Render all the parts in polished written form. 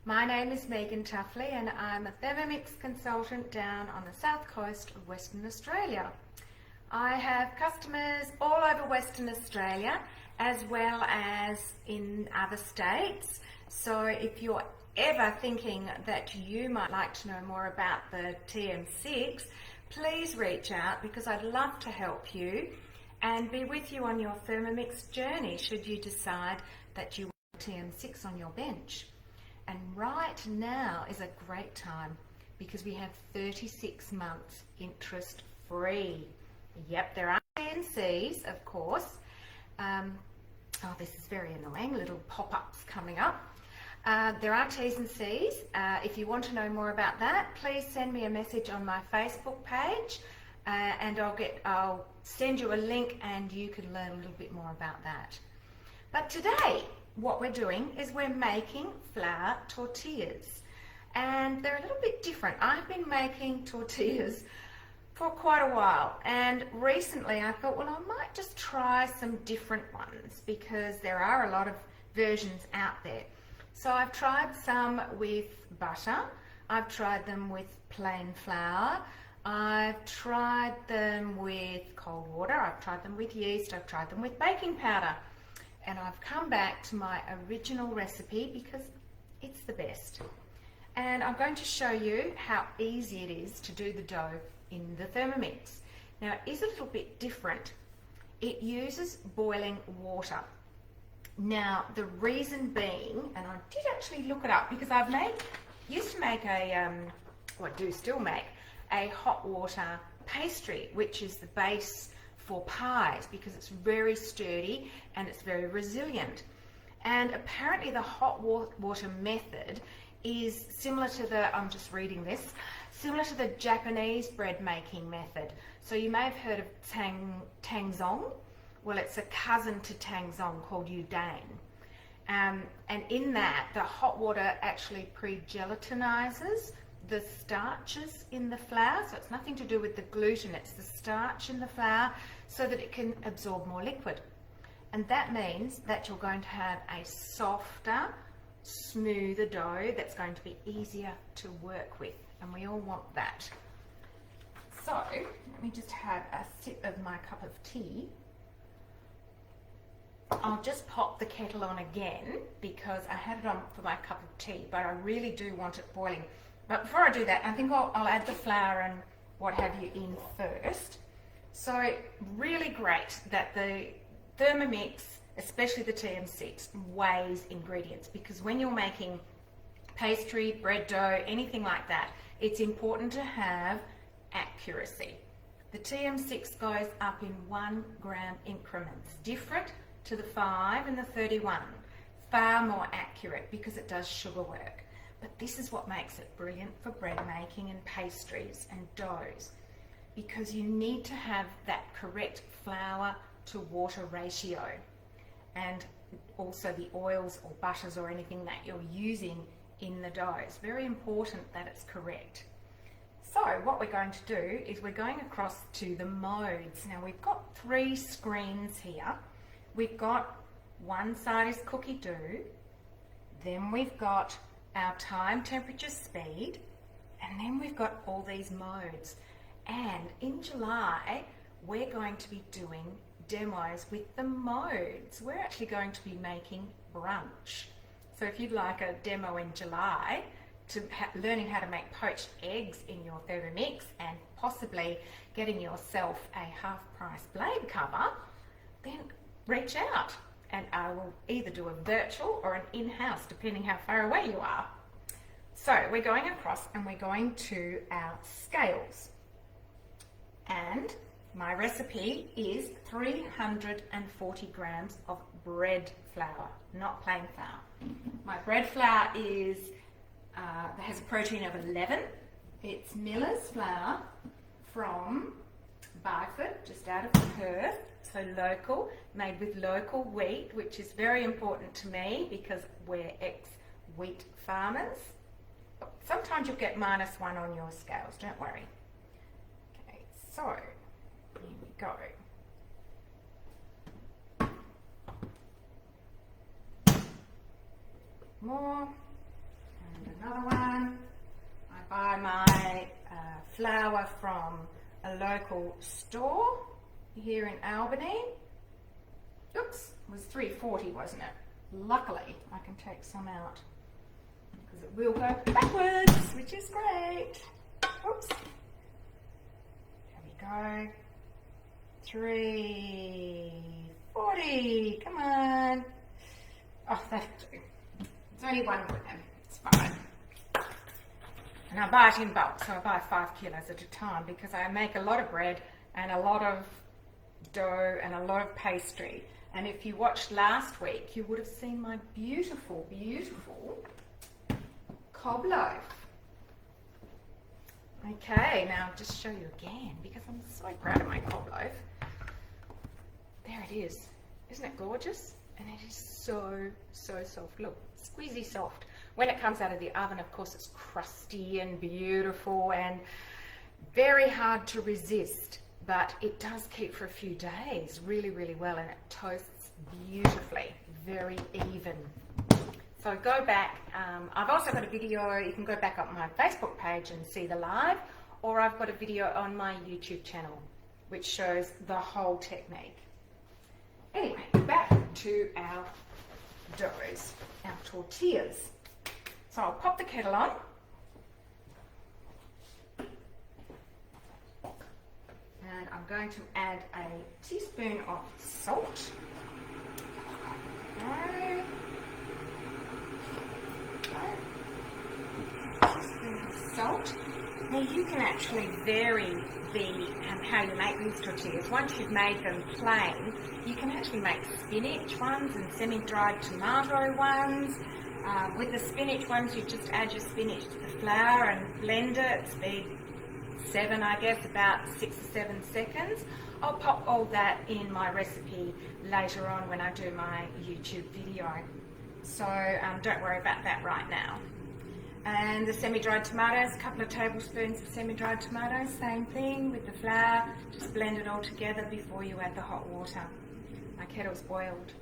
My name is Megan Tuffley and I'm a Thermomix consultant down on the south coast of Western Australia. I have customers all over Western Australia as well as in other states. So if you're ever thinking that you might like to know more about the TM6, please reach out because I'd love to help you and be with you on your Thermomix journey should you decide that you want TM6 on your bench. And right now is a great time because we have 36 months interest free. Yep, there are T&Cs, of course. Oh, this is very annoying, little pop-ups coming up. There are T's and C's. If you want to know more about that, please send me a message on my Facebook page and I'll send you a link and you can learn a little bit more about that. But today, what we're doing is we're making flour tortillas, and they're a little bit different. I've been making tortillas for quite a while, and recently I thought, well, I might just try some different ones because there are a lot of versions out there. So I've tried some with butter, I've tried them with plain flour, I've tried them with cold water, I've tried them with yeast, I've tried them with baking powder. And I've come back to my original recipe because it's the best. And I'm going to show you how easy it is to do the dough in the Thermomix. Now it is a little bit different. It uses boiling water. Now the reason being, and I did actually look it up because I've used to make still make a hot water pastry, which is the base for pies because it's very sturdy and it's very resilient. And apparently the hot water method is similar to the, I'm just reading this, similar to the Japanese bread making method. So you may have heard of tangzong. Well, it's a cousin to tangzong called yudane. And in that, the hot water actually pre-gelatinizes the starches in the flour, so it's nothing to do with the gluten, it's the starch in the flour so that it can absorb more liquid. And that means that you're going to have a softer, smoother dough that's going to be easier to work with, and we all want that. So let me just have a sip of my cup of tea. I'll just pop the kettle on again because I had it on for my cup of tea, but I really do want it boiling. But before I do that, I think I'll add the flour and what have you in first. So really great that the Thermomix, especially the TM6, weighs ingredients, because when you're making pastry, bread dough, anything like that, it's important to have accuracy. The TM6 goes up in 1 gram increments, different to the 5 and the 31, far more accurate because it does sugar work. But this is what makes it brilliant for bread making and pastries and doughs, because you need to have that correct flour to water ratio, and also the oils or butters or anything that you're using in the dough. It's very important that it's correct. So what we're going to do is we're going across to the modes. Now we've got 3 screens here. We've got one side is cookie dough, then we've got our time, temperature, speed, and then we've got all these modes. And in July, we're going to be doing demos with the modes. We're actually going to be making brunch. So if you'd like a demo in July to learning how to make poached eggs in your Thermomix and possibly getting yourself a half-price blade cover, then reach out. And I will either do a virtual or an in-house, depending how far away you are. So we're going across and we're going to our scales. And my recipe is 340 grams of bread flour, not plain flour. My bread flour has a protein of 11. It's Miller's flour from Byford, just out of Perth. So local, made with local wheat, which is very important to me because we're ex-wheat farmers. Sometimes you'll get -1 on your scales, don't worry. Okay, so here we go. More, another one. I buy my flour from a local store here in Albany. Oops, it was $3.40, wasn't it? Luckily, I can take some out because it will go backwards, which is great. Oops. There we go. $3.40. Come on. Oh, that'll do. It's only 1 gram. It's fine. And I buy it in bulk, so I buy 5 kilos at a time because I make a lot of bread and a lot of dough and a lot of pastry. And if you watched last week, you would have seen my beautiful, beautiful cob loaf. Okay, now I'll just show you again because I'm so proud of my cob loaf. There it is. Isn't it gorgeous? And it is so, so soft. Look, squeezy soft. When it comes out of the oven, of course, it's crusty and beautiful and very hard to resist, but it does keep for a few days really, really well, and it toasts beautifully, very even. So go back. I've also got a video. You can go back up my Facebook page and see the live, or I've got a video on my YouTube channel which shows the whole technique. Anyway, back to our doughs, our tortillas. So I'll pop the kettle on. And I'm going to add a teaspoon of salt. Teaspoon of salt. Now you can actually vary how you make these tortillas. Once you've made them plain, you can actually make spinach ones and semi-dried tomato ones. With the spinach ones, you just add your spinach to the flour and blend it. Speed 7, I guess, about 6 or 7 seconds. I'll pop all that in my recipe later on when I do my YouTube video. So don't worry about that right now. And the semi-dried tomatoes, a couple of tablespoons of semi-dried tomatoes, same thing with the flour. Just blend it all together before you add the hot water. My kettle's boiled.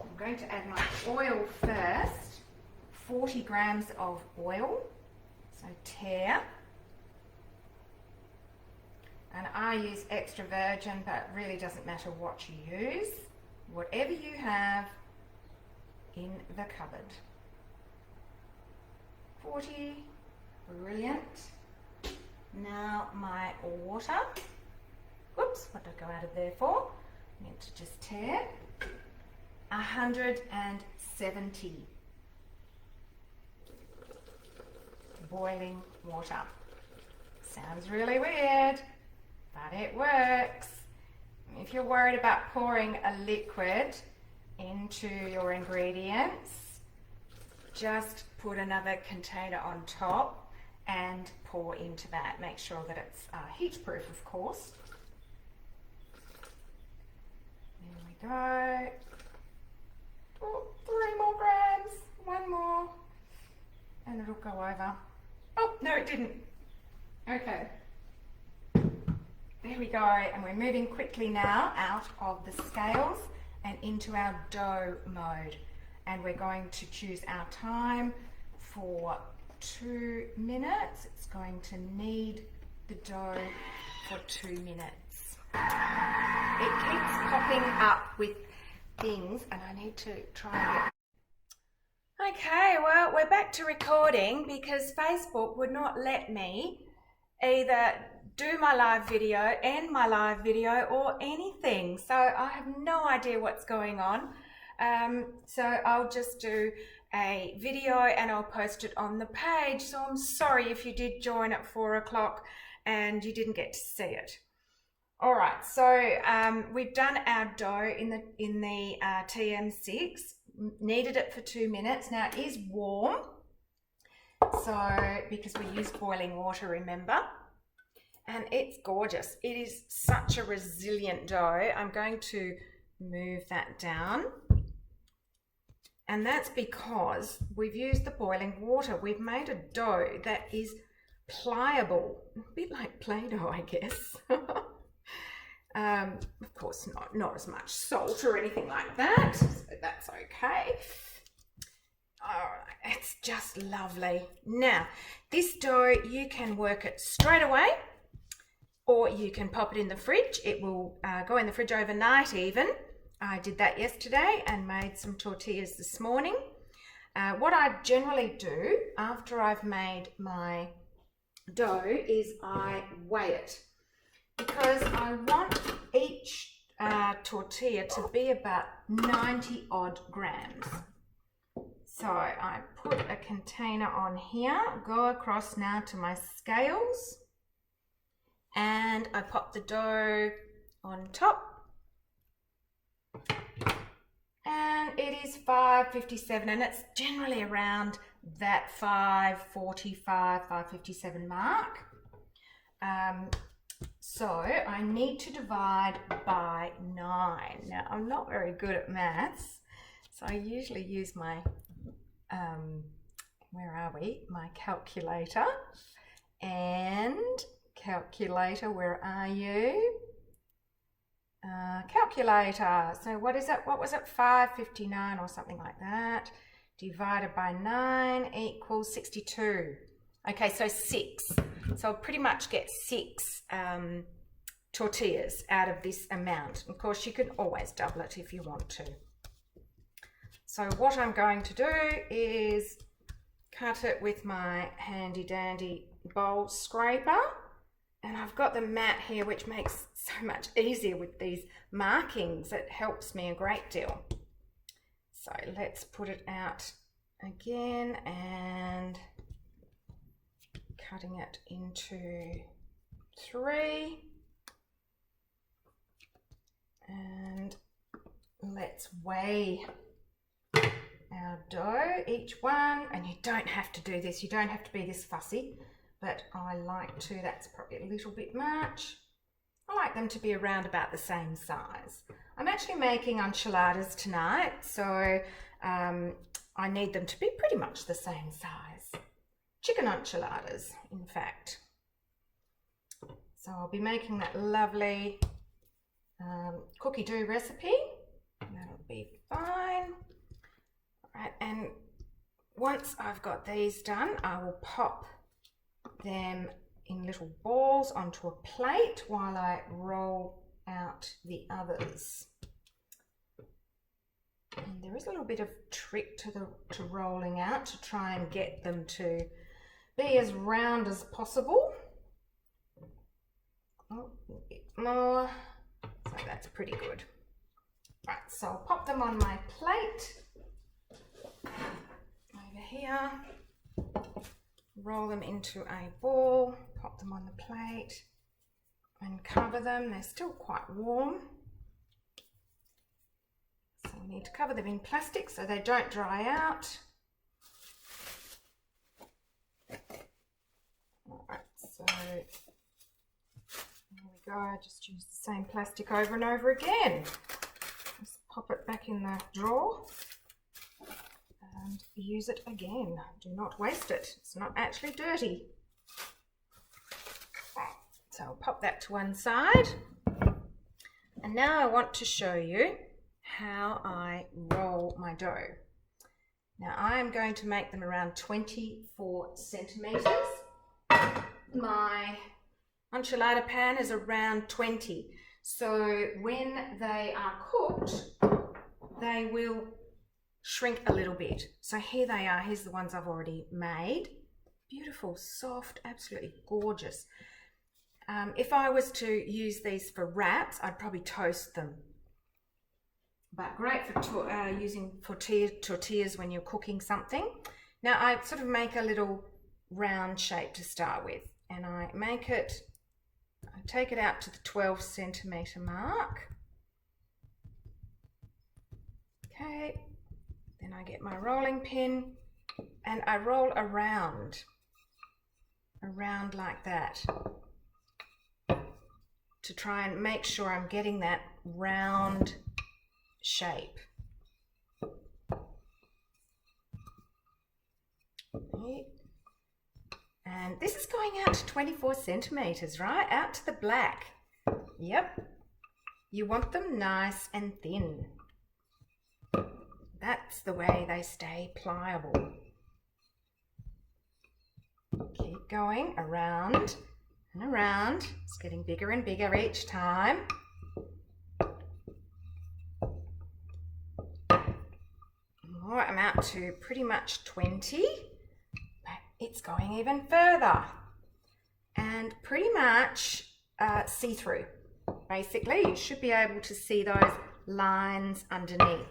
I'm going to add my oil first. 40 grams of oil, so tare. And I use extra virgin, but it really doesn't matter what you use. Whatever you have in the cupboard. 40, brilliant. Now my water. Whoops, what did I go out of there for? I meant to just tare. 170 boiling water. Sounds really weird, but it works. If you're worried about pouring a liquid into your ingredients, just put another container on top and pour into that. Make sure that it's heat proof, of course. There we go. Oh, 3 more grams, 1 more, and it'll go over. Oh, no, it didn't. Okay. There we go, and we're moving quickly now out of the scales and into our dough mode. And we're going to choose our time for 2 minutes. It's going to knead the dough for 2 minutes. It keeps popping up with things, and I need to try and get... Okay, well, we're back to recording because Facebook would not let me either do my live video, end my live video, or anything. So I have no idea what's going on. So I'll just do a video and I'll post it on the page. So I'm sorry if you did join at 4 o'clock and you didn't get to see it. All right, so we've done our dough in the TM6, kneaded it for 2 minutes. Now it is warm, so because we use boiling water, remember. And it's gorgeous. It is such a resilient dough. I'm going to move that down. And that's because we've used the boiling water. We've made a dough that is pliable, a bit like Play-Doh, I guess. Of course, course not as much salt or anything like that, so that's okay. All right, it's just lovely. Now, this dough, you can work it straight away, or you can pop it in the fridge. It will go in the fridge overnight even. I did that yesterday and made some tortillas this morning. What I generally do after I've made my dough is I weigh it, because I want each tortilla to be about 90 odd grams. So I put a container on here, go across now to my scales, and I pop the dough on top, and it is 557, and it's generally around that 545, 557 mark. So I need to divide by 9. Now, I'm not very good at maths, so I usually use my where are we? My calculator. And calculator, where are you? Calculator. So what is it? What was it? 559 or something like that. Divided by 9 equals 62. Okay, so 6. So I'll pretty much get 6 tortillas out of this amount. Of course, you can always double it if you want to. So what I'm going to do is cut it with my handy dandy bowl scraper, and I've got the mat here, which makes so much easier with these markings. It helps me a great deal. So let's put it out again and cutting it into 3, and let's weigh our dough, each one. And you don't have to do this, you don't have to be this fussy, but I like to. That's probably a little bit much. I like them to be around about the same size. I'm actually making enchiladas tonight, so I need them to be pretty much the same size. Chicken enchiladas, in fact. So I'll be making that lovely cookie dough recipe. That'll be fine. Right, and once I've got these done, I will pop them in little balls onto a plate while I roll out the others. And there is a little bit of trick to rolling out to try and get them to be as round as possible. Oh, a bit more. So that's pretty good. Right, so I'll pop them on my plate. Over here, roll them into a ball, pop them on the plate and cover them. They're still quite warm, so we need to cover them in plastic so they don't dry out. Alright, so there we go. Just use the same plastic over and over again. Just pop it back in the drawer and use it again. Do not waste it. It's not actually dirty. So I'll pop that to one side. And now I want to show you how I roll my dough. Now I am going to make them around 24 centimeters. My enchilada pan is around 20. So when they are cooked, they will shrink a little bit. So here they are. Here's the ones I've already made. Beautiful, soft, absolutely gorgeous. If I was to use these for wraps, I'd probably toast them. But great for using for tortillas when you're cooking something. Now I sort of make a little round shape to start with, and I take it out to the 12 centimeter mark. Okay, then I get my rolling pin and I roll around like that to try and make sure I'm getting that round shape. Okay. And this is going out to 24 centimeters, right? Out to the black. Yep. You want them nice and thin. That's the way they stay pliable. Keep going around and around. It's getting bigger and bigger each time. More, I'm out to pretty much 20, but it's going even further. And pretty much see-through. Basically, you should be able to see those lines underneath.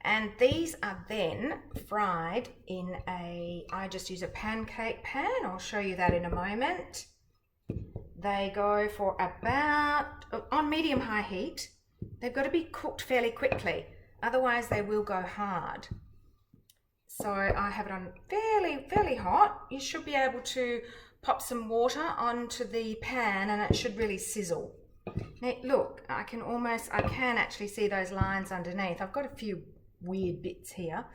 And these are then fried in I just use a pancake pan. I'll show you that in a moment. They go for about, on medium-high heat, they've got to be cooked fairly quickly, otherwise they will go hard. So I have it on fairly hot. You should be able to pop some water onto the pan and it should really sizzle. Now look, I can actually see those lines underneath. I've got a few weird bits here.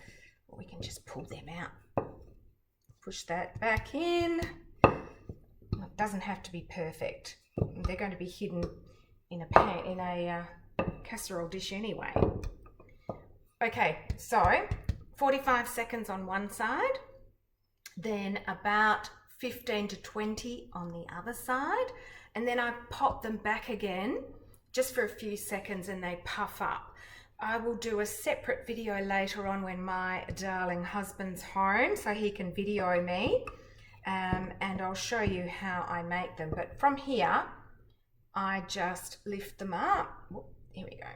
We can just pull them out. Push that back in. It doesn't have to be perfect. They're going to be hidden in a casserole dish anyway. Okay, so 45 seconds on one side, then about 15 to 20 on the other side, and then I pop them back again just for a few seconds and they puff up. I will do a separate video later on when my darling husband's home so he can video me, and I'll show you how I make them. But from here, I just lift them up. Here we go.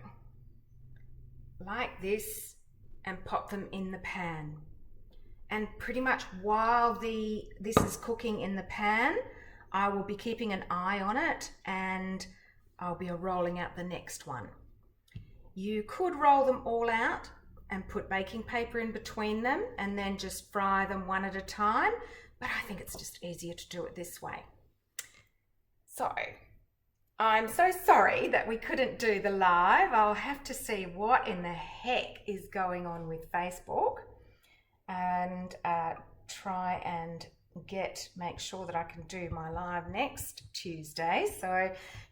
Like this, and pop them in the pan. And pretty much while this is cooking in the pan, I will be keeping an eye on it and I'll be rolling out the next one. You could roll them all out and put baking paper in between them and then just fry them one at a time, but I think it's just easier to do it this way. So, I'm so sorry that we couldn't do the live. I'll have to see what in the heck is going on with Facebook and try and make sure that I can do my live next Tuesday. So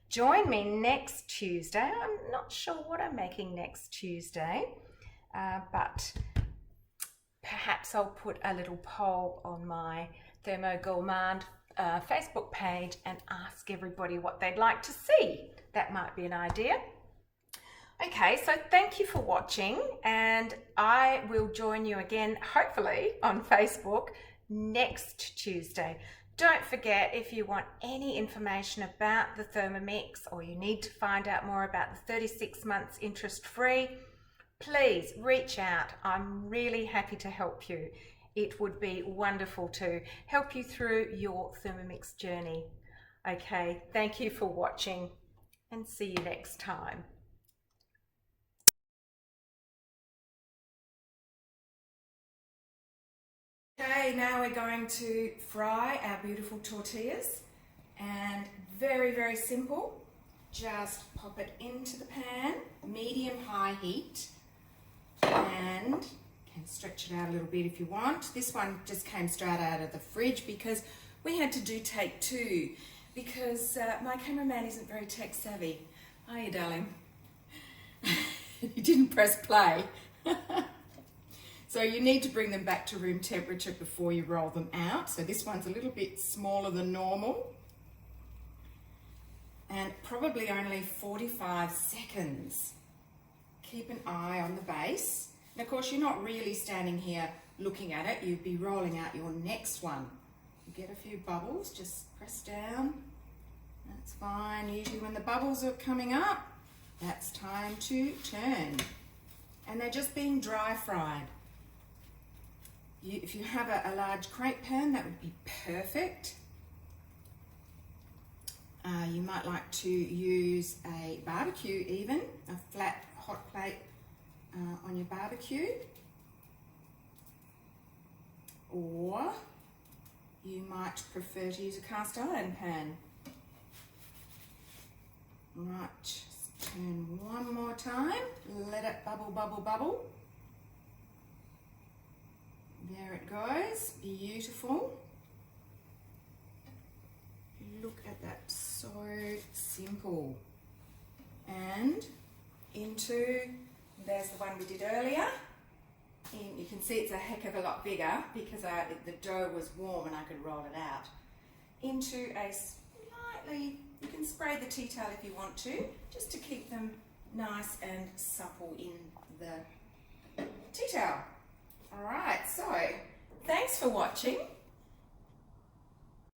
join me next Tuesday. I'm not sure what I'm making next Tuesday, but perhaps I'll put a little poll on my ThermoGourmand Facebook page and ask everybody what they'd like to see. That might be an idea. Okay, so thank you for watching, and I will join you again, hopefully, on Facebook next Tuesday. Don't forget, if you want any information about the Thermomix or you need to find out more about the 36 months interest-free, please reach out. I'm really happy to help you. It would be wonderful to help you through your Thermomix journey. Okay, thank you for watching and see you next time. Okay, now we're going to fry our beautiful tortillas, and very simple. Just pop it into the pan, medium-high heat, and can stretch it out a little bit if you want. This one just came straight out of the fridge because we had to do take two because my cameraman isn't very tech savvy. Are you, darling? You didn't press play. So you need to bring them back to room temperature before you roll them out. So this one's a little bit smaller than normal. And probably only 45 seconds. Keep an eye on the base. And of course, you're not really standing here looking at it. You'd be rolling out your next one. You get a few bubbles, just press down. That's fine. Usually when the bubbles are coming up, that's time to turn. And they're just being dry fried. If you have a large crepe pan, that would be perfect. You might like to use a barbecue even, a flat hot plate on your barbecue. Or you might prefer to use a cast iron pan. Right, just turn one more time, let it bubble. There it goes, beautiful. Look at that, so simple. and into, there's the one we did earlier. You can see it's a heck of a lot bigger because the dough was warm and I could roll it out. Into a slightly, you can spray the tea towel if you want to, just to keep them nice and supple in the tea towel. Alright, so thanks for watching.